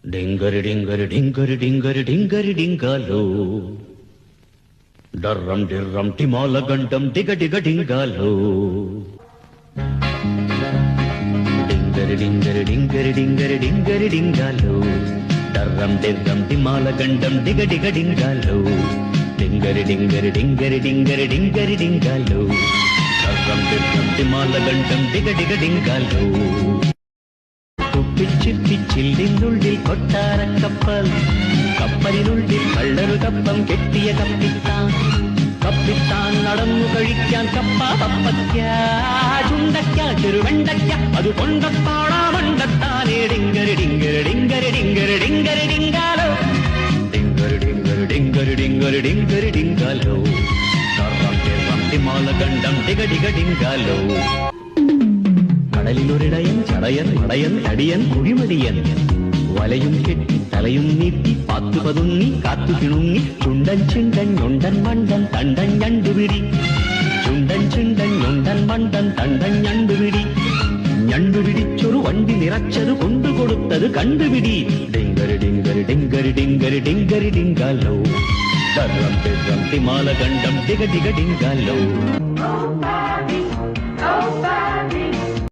డింగరి డింగరి డింగరి డింగరి డింగరి డింగాలో డర్రం డిర్రం టిమాల గంటం డిగ డిగ డింగాలో డింగరి డింగరి డింగరి డింగరి డింగరి డింగాలో డర్రం డిర్రం టిమాల గంటం డిగ డిగ డింగాలో డింగరి డింగరి డింగరి డింగరి డింగరి డింగాలో డర్రం డిర్రం టిమాల గంటం డిగ డిగ డింగాలో പിച്ചില്ലിനുള്ളിൽ കൊട്ടാര കപ്പൽ കപ്പലിനുള്ളിൽ കള്ളൊരു കപ്പം കെട്ടിയ കപ്പിത്താൻ നടന്നു കഴിക്കാൻ കപ്പ പപ്പയ്ക്ക ചുണ്ടയ്ക്ക ചെറുവെണ്ടയ്ക്ക അത് കൊണ്ടത്താണാ മണ്ടത്താനേ ഡിങ്കരി ഡിങ്കരി ഡിങ്കരി ഡിങ്കരി ഡിങ്കരി ഡിങ്കാലോ ഡിങ്കരി ഡിങ്കരി ഡിങ്കരി ഡിങ്കരി ഡിങ്കരി ഡിങ്കാലോ ിമാല ഗണ്ഡം ഡിഗ ഡിഗ ഡിങ്കാലോ കടലിലൊരിടയൻ ചടയൻ മടയൻ തടിയൻ കുഴിമടിയൻ വലയും കെട്ടി തലയും നീട്ടി പാത്തു പതുങ്ങി കാത്തു കിണുങ്ങി ചുണ്ടൻ ചിണ്ടൻ ഞൊണ്ടൻ മണ്ടൻ തണ്ടൻ ഞണ്ടുപിടി ചുണ്ടൻ ചിണ്ടൻ ഞൊണ്ടൻ മണ്ടൻ തണ്ടൻ ഞണ്ടുപിടി ഞണ്ടുപിടിച്ചൊരു വണ്ടി നിറച്ചത് കൊണ്ടുകൊടുത്തത് കണ്ടുപിടി ഡിങ്കരി ഡിങ്കരി ഡിങ്കരി ഡിങ്കരി ഡിങ്കരി ഡിങ്കാലോ ഡർരം ഡിർരം ടിമാല ഗണ്ഡം ഡിഗ ഡിഗ ഡിങ്കാലോ